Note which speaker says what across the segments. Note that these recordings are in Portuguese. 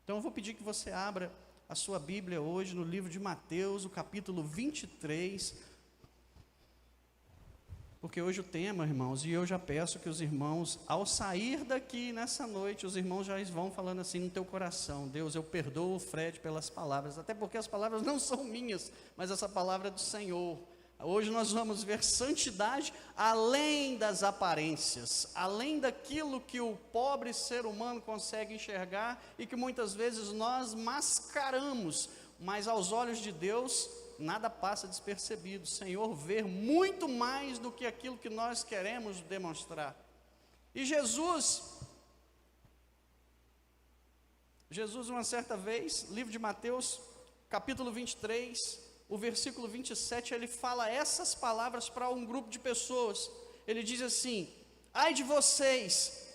Speaker 1: Então eu vou pedir que você abra a sua Bíblia hoje no livro de Mateus, o capítulo 23, porque hoje o tema, irmãos, e eu já peço que os irmãos, ao sair daqui nessa noite, os irmãos já vão falando assim no teu coração: Deus, eu perdoo o Fred pelas palavras, até porque as palavras não são minhas, mas essa palavra é do Senhor. Hoje nós vamos ver santidade além das aparências, além daquilo que o pobre ser humano consegue enxergar e que muitas vezes nós mascaramos, mas aos olhos de Deus nada passa despercebido. O Senhor vê muito mais do que aquilo que nós queremos demonstrar. E Jesus, uma certa vez, livro de Mateus, capítulo 23, o versículo 27, ele fala essas palavras para um grupo de pessoas. Ele diz assim: ai de vocês,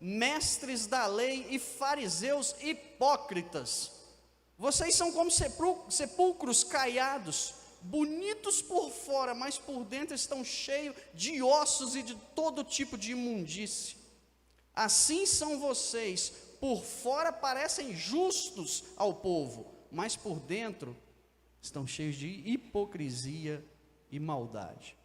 Speaker 1: mestres da lei e fariseus hipócritas, vocês são como sepulcros caiados, bonitos por fora, mas por dentro estão cheios de ossos e de todo tipo de imundície. Assim são vocês, por fora parecem justos ao povo, mas por dentro estão cheios de hipocrisia e maldade.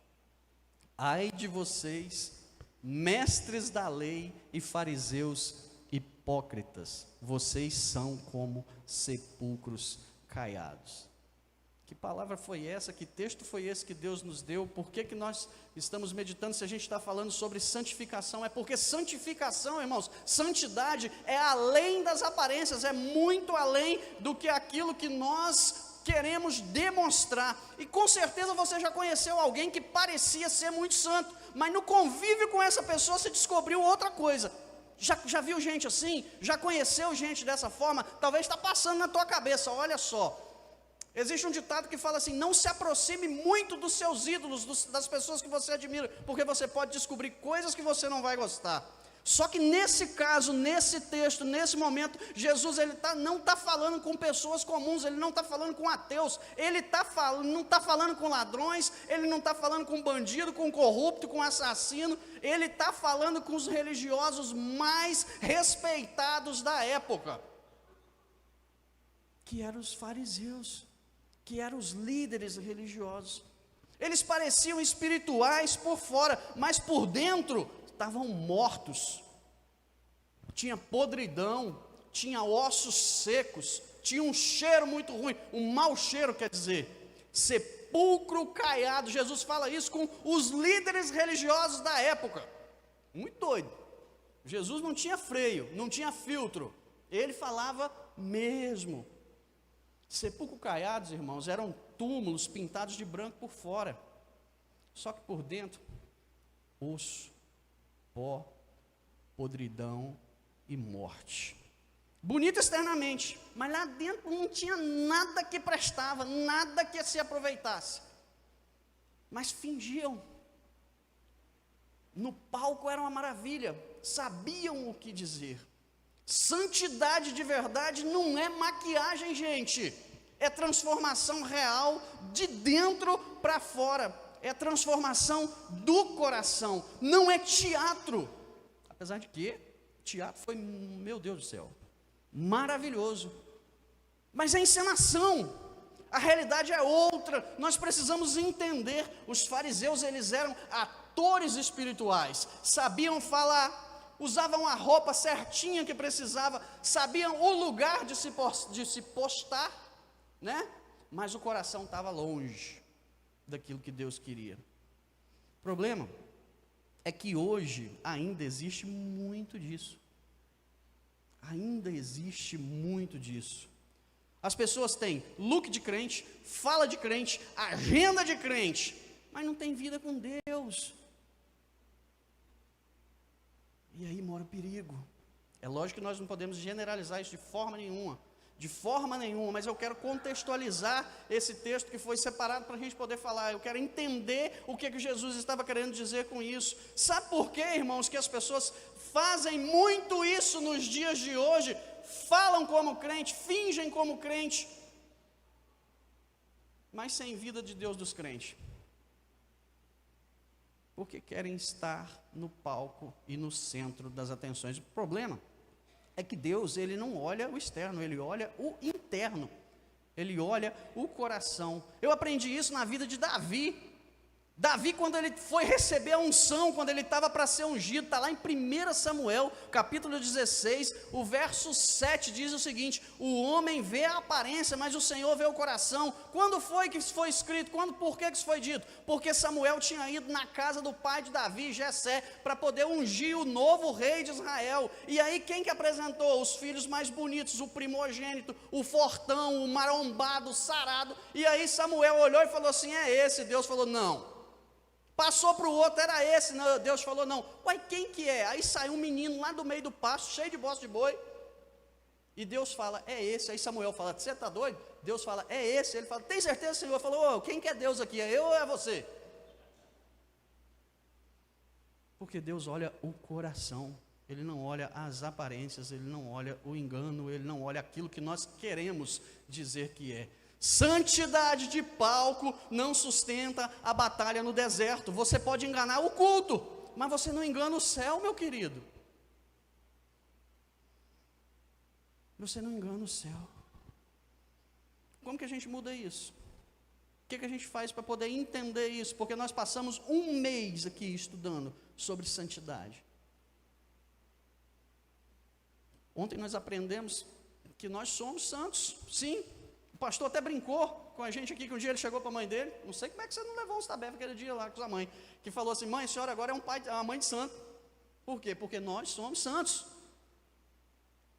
Speaker 1: Ai de vocês, mestres da lei e fariseus hipócritas, vocês são como sepulcros caiados. Que palavra foi essa? Que texto foi esse que Deus nos deu? Por que nós estamos meditando se a gente está falando sobre santificação? É porque santificação, irmãos, santidade é além das aparências, é muito além do que aquilo que nós queremos demonstrar. E com certeza você já conheceu alguém que parecia ser muito santo, mas no convívio com essa pessoa você descobriu outra coisa. Já viu gente assim? Já conheceu gente dessa forma? Talvez está passando na tua cabeça. Olha só, existe um ditado que fala assim: não se aproxime muito dos seus ídolos, das pessoas que você admira, porque você pode descobrir coisas que você não vai gostar. Só que nesse caso, nesse texto, nesse momento, Jesus não está falando com pessoas comuns, ele não está falando com ateus, ele não está falando com ladrões, ele não está falando com bandido, com corrupto, com assassino, ele está falando com os religiosos mais respeitados da época, que eram os fariseus, que eram os líderes religiosos. Eles pareciam espirituais por fora, mas por dentro estavam mortos, tinha podridão, tinha ossos secos, tinha um cheiro muito ruim, um mau cheiro, quer dizer, sepulcro caiado. Jesus fala isso com os líderes religiosos da época, muito doido. Jesus não tinha freio, não tinha filtro, ele falava mesmo. Sepulcro caiados, irmãos, eram túmulos pintados de branco por fora, só que por dentro, osso, pó, podridão e morte. Bonito externamente, mas lá dentro não tinha nada que prestava, nada que se aproveitasse. Mas fingiam. No palco era uma maravilha, sabiam o que dizer. Santidade de verdade não é maquiagem, gente. É transformação real de dentro para fora. É transformação do coração, não é teatro. Apesar de que teatro foi, meu Deus do céu, maravilhoso, mas é encenação, a realidade é outra. Nós precisamos entender. Os fariseus, eles eram atores espirituais, sabiam falar, usavam a roupa certinha que precisava, sabiam o lugar de se postar, né? Mas o coração estava longe daquilo que Deus queria. O problema é que hoje ainda existe muito disso. Ainda existe muito disso. As pessoas têm look de crente, fala de crente, agenda de crente, mas não tem vida com Deus. E aí mora o perigo. É lógico que nós não podemos generalizar isso de forma nenhuma, mas eu quero contextualizar esse texto que foi separado para a gente poder falar. Eu quero entender o que Jesus estava querendo dizer com isso. Sabe por quê, irmãos, que as pessoas fazem muito isso nos dias de hoje? Falam como crente, fingem como crente, mas sem vida de Deus dos crentes. Porque querem estar no palco e no centro das atenções. O problema é que Deus, ele não olha o externo, ele olha o interno. Ele olha o coração. Eu aprendi isso na vida de Davi. Davi, quando ele foi receber a unção, quando ele estava para ser ungido, está lá em 1 Samuel, capítulo 16, o verso 7 diz o seguinte: o homem vê a aparência, mas o Senhor vê o coração. Quando foi que isso foi escrito? Por que isso foi dito? Porque Samuel tinha ido na casa do pai de Davi, Jessé, para poder ungir o novo rei de Israel. E aí quem que apresentou? Os filhos mais bonitos, o primogênito, o fortão, o marombado, o sarado. E aí Samuel olhou e falou assim: é esse. Deus falou: não. Passou para o outro, era esse. Não, Deus falou: não. Uai, quem que é? Aí saiu um menino lá do meio do pasto, cheio de bosta de boi. E Deus fala: é esse. Aí Samuel fala: você está doido? Deus fala: é esse. Ele fala: tem certeza, Senhor? Falou: quem que é Deus aqui? É eu ou é você? Porque Deus olha o coração. Ele não olha as aparências, ele não olha o engano, ele não olha aquilo que nós queremos dizer que é. Santidade de palco não sustenta a batalha no deserto. Você pode enganar o culto, mas você não engana o céu, meu querido. Você não engana o céu. Como que a gente muda isso? O que a gente faz para poder entender isso? Porque nós passamos um mês aqui estudando sobre santidade. Ontem nós aprendemos que nós somos santos, sim. O pastor até brincou com a gente aqui, que um dia ele chegou para a mãe dele, não sei como é que você não levou uns tabefes aquele dia lá com sua mãe, que falou assim: mãe, a senhora agora é uma mãe de santo. Por quê? Porque nós somos santos,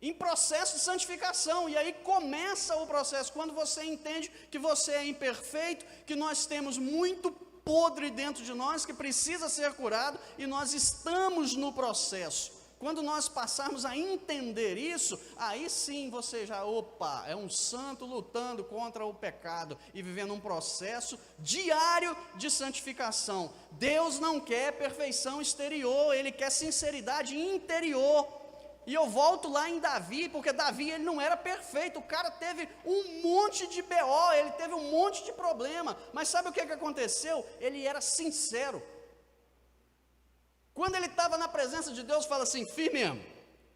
Speaker 1: em processo de santificação. E aí começa o processo, quando você entende que você é imperfeito, que nós temos muito podre dentro de nós, que precisa ser curado, e nós estamos no processo. Quando nós passarmos a entender isso, aí sim você já, é um santo lutando contra o pecado e vivendo um processo diário de santificação. Deus não quer perfeição exterior, Ele quer sinceridade interior. E eu volto lá em Davi, porque Davi ele não era perfeito, o cara teve um monte de BO, ele teve um monte de problema, mas sabe o que aconteceu? Ele era sincero. Quando ele estava na presença de Deus, fala assim: firme mesmo,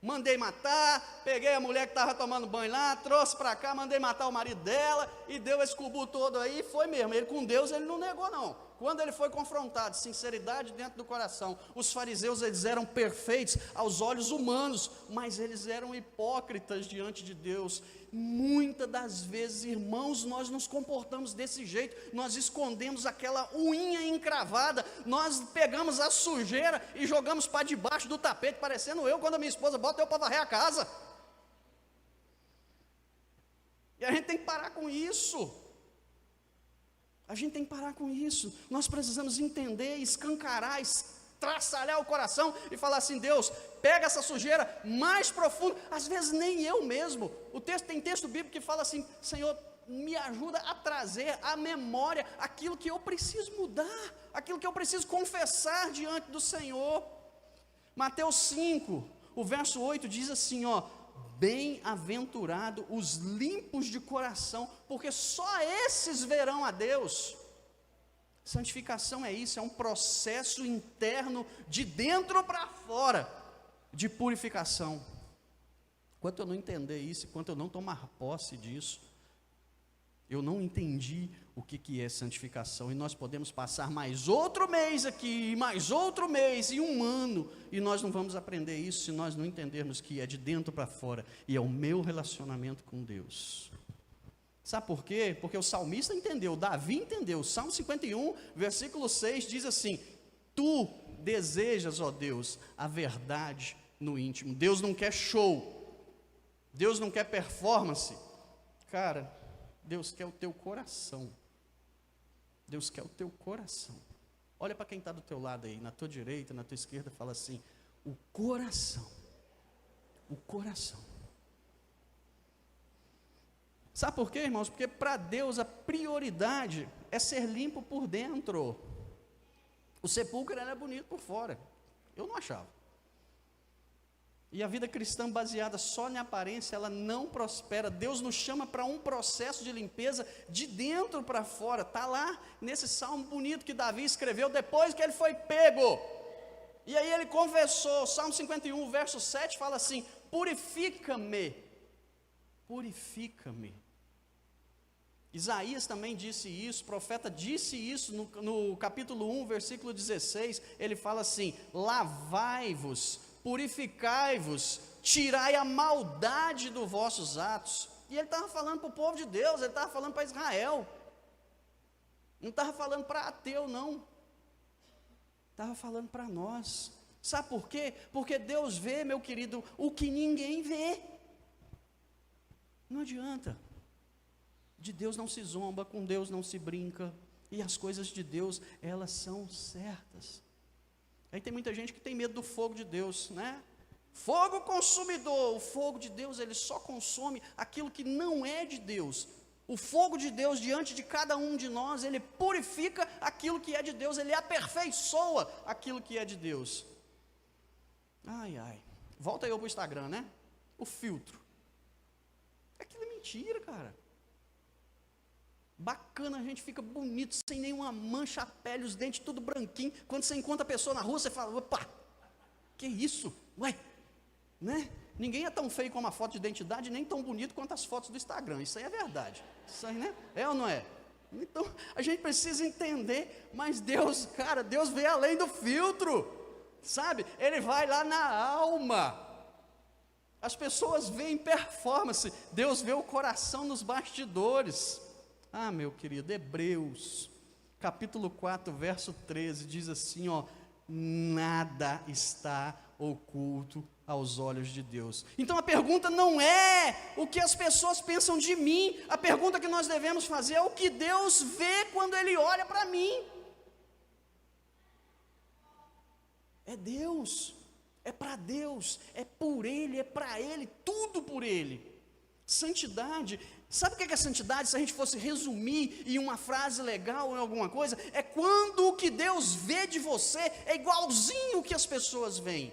Speaker 1: mandei matar, peguei a mulher que estava tomando banho lá, trouxe para cá, mandei matar o marido dela, e deu esse cubu todo aí, foi mesmo. Ele com Deus, ele não negou não. Quando ele foi confrontado, sinceridade dentro do coração. Os fariseus, eles eram perfeitos aos olhos humanos, mas eles eram hipócritas diante de Deus. Muitas das vezes, irmãos, nós nos comportamos desse jeito, nós escondemos aquela unha encravada, nós pegamos a sujeira e jogamos para debaixo do tapete, parecendo eu quando a minha esposa bota eu para varrer a casa. E a gente tem que parar com isso. A gente tem que parar com isso. Nós precisamos entender, escancarar, traçalhar o coração e falar assim: Deus, pega essa sujeira mais profunda. Às vezes nem eu mesmo. Tem texto bíblico que fala assim: Senhor, me ajuda a trazer à memória aquilo que eu preciso mudar, aquilo que eu preciso confessar diante do Senhor. Mateus 5, o verso 8 diz assim: bem-aventurado os limpos de coração, porque só esses verão a Deus. Santificação é isso, é um processo interno, de dentro para fora, de purificação. Enquanto eu não entender isso, enquanto eu não tomar posse disso, eu não entendi o que é santificação, e nós podemos passar mais outro mês aqui, mais outro mês, e um ano, e nós não vamos aprender isso se nós não entendermos que é de dentro para fora, e é o meu relacionamento com Deus. Sabe por quê? Porque o salmista entendeu, Davi entendeu. Salmo 51, versículo 6 diz assim: tu desejas, ó Deus, a verdade no íntimo. Deus não quer show, Deus não quer performance. Cara, Deus quer o teu coração. Deus quer o teu coração. Olha para quem está do teu lado aí, na tua direita, na tua esquerda, fala assim: o coração. O coração. Sabe por quê, irmãos? Porque para Deus a prioridade é ser limpo por dentro. O sepulcro era bonito por fora. Eu não achava. E a vida cristã baseada só na aparência, ela não prospera. Deus nos chama para um processo de limpeza de dentro para fora. Está lá nesse salmo bonito que Davi escreveu depois que ele foi pego. E aí ele confessou, Salmo 51, verso 7 fala assim: purifica-me. Purifica-me. Isaías também disse isso, o profeta disse isso no capítulo 1, versículo 16, ele fala assim: lavai-vos, purificai-vos, tirai a maldade dos vossos atos. E ele estava falando para o povo de Deus, ele estava falando para Israel, não estava falando para ateu não, estava falando para nós. Sabe por quê? Porque Deus vê, meu querido, o que ninguém vê. Não adianta. De Deus não se zomba, com Deus não se brinca, e as coisas de Deus, elas são certas. Aí tem muita gente que tem medo do fogo de Deus, né? Fogo consumidor. O fogo de Deus, ele só consome aquilo que não é de Deus. O fogo de Deus diante de cada um de nós, ele purifica aquilo que é de Deus, ele aperfeiçoa aquilo que é de Deus. Ai, ai. Volta eu para o Instagram, né? O filtro. Aquilo é mentira, cara. Bacana, a gente fica bonito, sem nenhuma mancha, a pele, os dentes tudo branquinho. Quando você encontra a pessoa na rua, você fala: opa, que isso? Ué, né? Ninguém é tão feio como a foto de identidade, nem tão bonito quanto as fotos do Instagram. Isso aí é verdade. Isso aí, né? É ou não é? Então, a gente precisa entender, mas Deus, cara, Deus vê além do filtro, sabe? Ele vai lá na alma. As pessoas veem performance, Deus vê o coração nos bastidores. Ah, meu querido, Hebreus, capítulo 4, verso 13, diz assim, ó: nada está oculto aos olhos de Deus. Então a pergunta não é o que as pessoas pensam de mim, a pergunta que nós devemos fazer é o que Deus vê quando Ele olha para mim. É Deus, é para Deus, é por Ele, é para Ele, tudo por Ele. Santidade, sabe o que é santidade? Se a gente fosse resumir em uma frase legal ou em alguma coisa, é quando o que Deus vê de você é igualzinho o que as pessoas veem.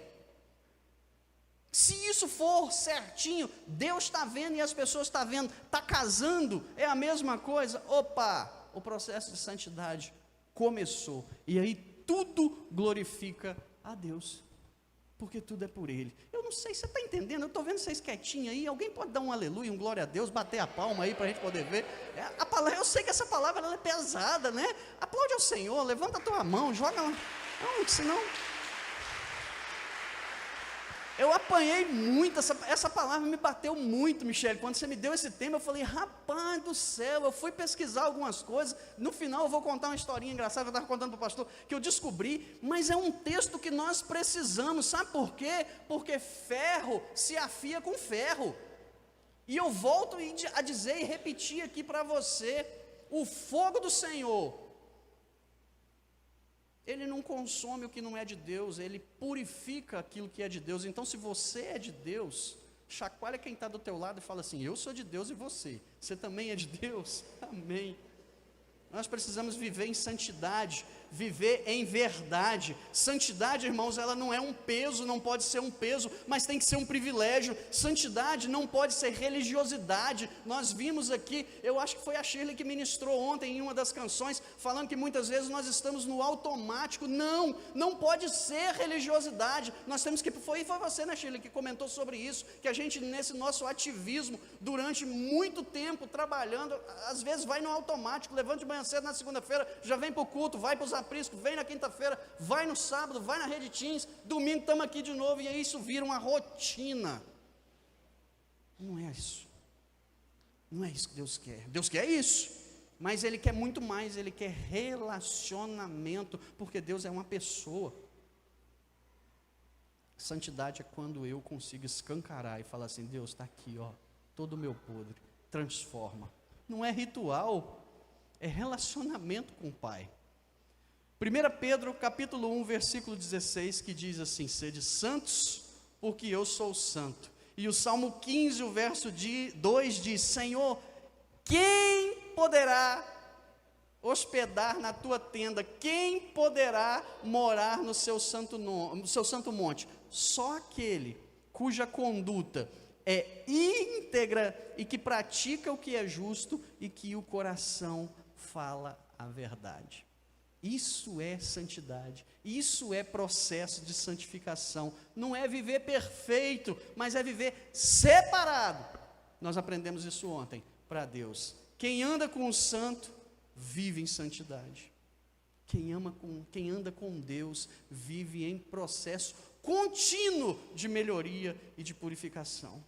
Speaker 1: Se isso for certinho, Deus está vendo e as pessoas estão vendo, está casando, é a mesma coisa. Opa, o processo de santidade começou, e aí tudo glorifica a Deus, porque tudo é por Ele. Eu não sei, você está entendendo? Eu estou vendo vocês quietinhos aí. Alguém pode dar um aleluia, um glória a Deus, bater a palma aí para a gente poder ver? A palavra, eu sei que essa palavra ela é pesada, né? Aplaude ao Senhor, levanta a tua mão, joga lá. Não, senão... Eu apanhei muito, essa palavra me bateu muito, Michele. Quando você me deu esse tema, eu falei: rapaz do céu, eu fui pesquisar algumas coisas. No final eu vou contar uma historinha engraçada, eu estava contando para o pastor, que eu descobri, mas é um texto que nós precisamos. Sabe por quê? Porque ferro se afia com ferro. E eu volto a dizer e repetir aqui para você: o fogo do Senhor, Ele não consome o que não é de Deus, Ele purifica aquilo que é de Deus. Então, se você é de Deus, chacoalha quem está do teu lado e fala assim: eu sou de Deus e você também é de Deus? Amém. Nós precisamos viver em santidade, viver em verdade. Santidade, irmãos, ela não é um peso, não pode ser um peso, mas tem que ser um privilégio. Santidade não pode ser religiosidade. Nós vimos aqui, eu acho que foi a Shirley que ministrou ontem em uma das canções, falando que muitas vezes nós estamos no automático. Não pode ser religiosidade. Nós temos que, foi você, né, Shirley, que comentou sobre isso, que a gente nesse nosso ativismo, durante muito tempo trabalhando, às vezes vai no automático, levanta de manhã cedo na segunda-feira, já vem para o culto, vai para os apriscos, vem na quinta-feira, vai no sábado, vai na Rede Teens, domingo estamos aqui de novo, e aí isso vira uma rotina. Não é isso. Não é isso que Deus quer. Deus quer isso, mas Ele quer muito mais. Ele quer relacionamento, porque Deus é uma pessoa. Santidade é quando eu consigo escancarar e falar assim: Deus está aqui, ó, todo o meu podre, transforma. Não é ritual, é relacionamento com o Pai. 1 Pedro capítulo 1, versículo 16, que diz assim: sede santos, porque eu sou santo. E o Salmo 15, o verso 2 diz: Senhor, quem poderá hospedar na tua tenda? Quem poderá morar no seu santo monte? Só aquele cuja conduta é íntegra e que pratica o que é justo e que o coração fala a verdade. Isso é santidade, isso é processo de santificação. Não é viver perfeito, mas é viver separado. Nós aprendemos isso ontem, para Deus. Quem anda com o santo, vive em santidade. Quem anda com Deus, vive em processo contínuo de melhoria e de purificação.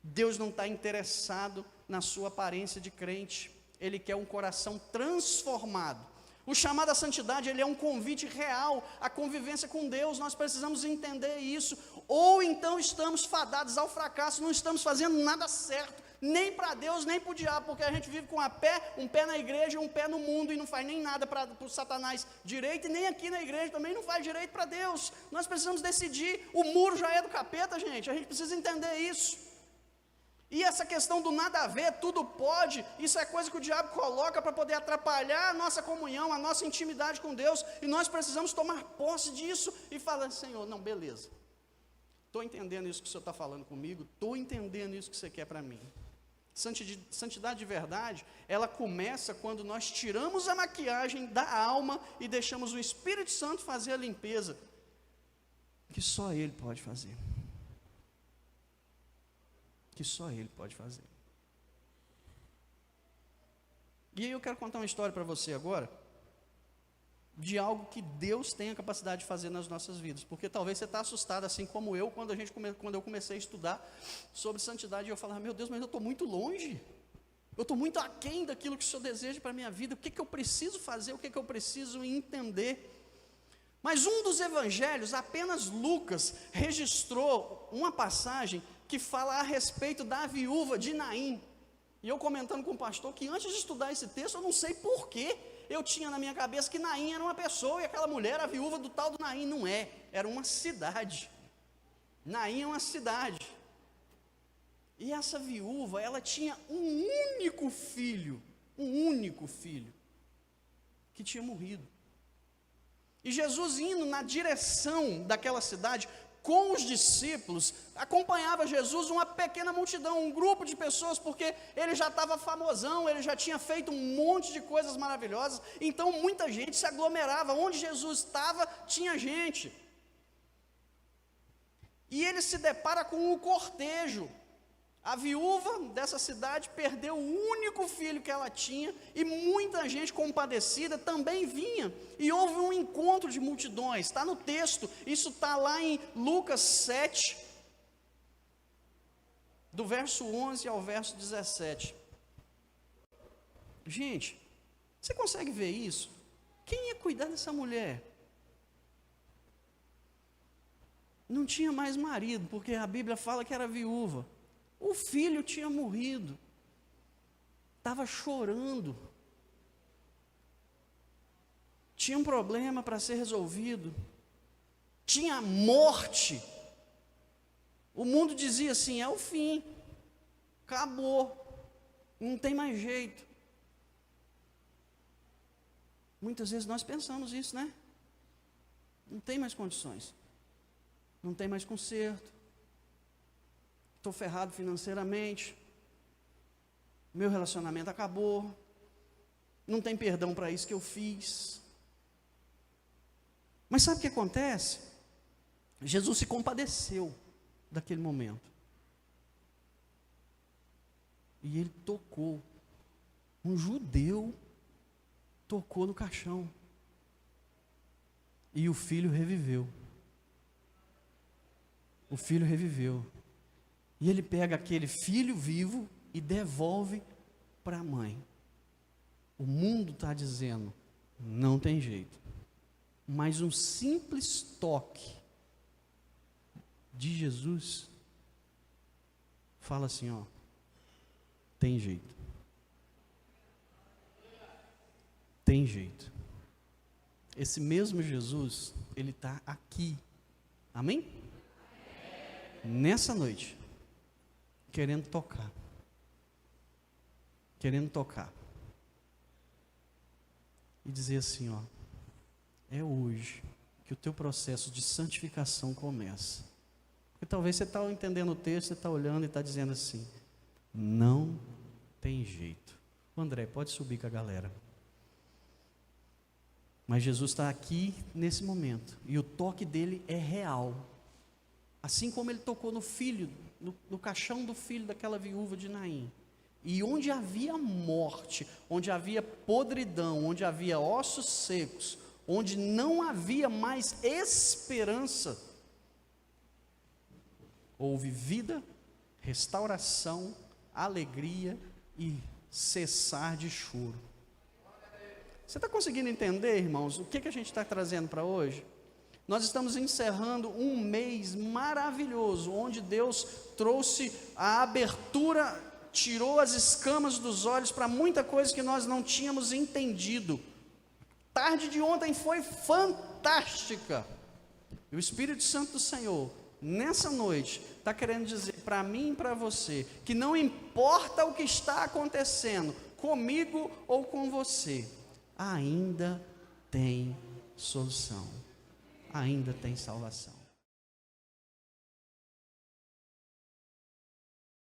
Speaker 1: Deus não está interessado na sua aparência de crente, Ele quer um coração transformado. O chamado à santidade, ele é um convite real à convivência com Deus. Nós precisamos entender isso. Ou então estamos fadados ao fracasso, não estamos fazendo nada certo, nem para Deus, nem para o diabo, porque a gente vive com um pé na igreja e um pé no mundo, e não faz nem nada para o Satanás direito, e nem aqui na igreja também não faz direito para Deus. Nós precisamos decidir. O muro já é do capeta, gente, a gente precisa entender isso. E essa questão do nada a ver, tudo pode, isso é coisa que o diabo coloca para poder atrapalhar a nossa comunhão, a nossa intimidade com Deus, e nós precisamos tomar posse disso e falar: Senhor, não, beleza, estou entendendo isso que o Senhor está falando comigo, estou entendendo isso que você quer para mim. Santidade de verdade, ela começa quando nós tiramos a maquiagem da alma e deixamos o Espírito Santo fazer a limpeza, que só Ele pode fazer. Que só Ele pode fazer. E aí eu quero contar uma história para você agora, de algo que Deus tem a capacidade de fazer nas nossas vidas, porque talvez você está assustado, assim como eu, quando eu comecei a estudar sobre santidade, e eu falava: meu Deus, mas eu estou muito longe, eu estou muito aquém daquilo que o Senhor deseja para a minha vida, o que eu preciso fazer, o que eu preciso entender? Mas um dos evangelhos, apenas Lucas, registrou uma passagem que fala a respeito da viúva de Naim. E eu comentando com o pastor que antes de estudar esse texto, eu não sei porquê, eu tinha na minha cabeça que Naim era uma pessoa, e aquela mulher era a viúva do tal do Naim. Não é, era uma cidade. Naim é uma cidade. E essa viúva, ela tinha um único filho, que tinha morrido. E Jesus, indo na direção daquela cidade, com os discípulos, acompanhava Jesus uma pequena multidão, um grupo de pessoas, porque ele já estava famosão, ele já tinha feito um monte de coisas maravilhosas, então muita gente se aglomerava, onde Jesus estava, tinha gente. E ele se depara com o cortejo. A viúva dessa cidade perdeu o único filho que ela tinha, e muita gente compadecida também vinha, e houve um encontro de multidões. Está no texto, isso está lá em Lucas 7, do verso 11 ao verso 17. Gente, você consegue ver isso? Quem ia cuidar dessa mulher? Não tinha mais marido, porque a Bíblia fala que era viúva. O filho tinha morrido, estava chorando, tinha um problema para ser resolvido, tinha morte. O mundo dizia assim: é o fim, acabou, não tem mais jeito. Muitas vezes nós pensamos isso, né? Não tem mais condições, não tem mais conserto. Estou ferrado financeiramente, meu relacionamento acabou, não tem perdão para isso que eu fiz. Mas sabe o que acontece? Jesus se compadeceu daquele momento, e ele tocou, um judeu tocou no caixão, e o filho reviveu. O filho reviveu. E ele pega aquele filho vivo e devolve para a mãe. O mundo está dizendo: não tem jeito. Mas um simples toque de Jesus fala assim: ó, tem jeito. Tem jeito. Esse mesmo Jesus, ele está aqui. Amém? Nessa noite, querendo tocar, e dizer assim: ó, é hoje que o teu processo de santificação começa. Porque talvez você está entendendo o texto, você está olhando e está dizendo assim: não tem jeito. O André, pode subir com a galera. Mas Jesus está aqui nesse momento, e o toque dele é real. Assim como ele tocou no filho, no caixão do filho daquela viúva de Naim. E onde havia morte, onde havia podridão, onde havia ossos secos, onde não havia mais esperança, houve vida, restauração, alegria e cessar de choro. Você está conseguindo entender, irmãos, o que a gente está trazendo para hoje? Nós estamos encerrando um mês maravilhoso, onde Deus trouxe a abertura, tirou as escamas dos olhos para muita coisa que nós não tínhamos entendido. Tarde de ontem foi fantástica. E o Espírito Santo do Senhor, nessa noite, está querendo dizer para mim e para você, que não importa o que está acontecendo, comigo ou com você, ainda tem solução, ainda tem salvação.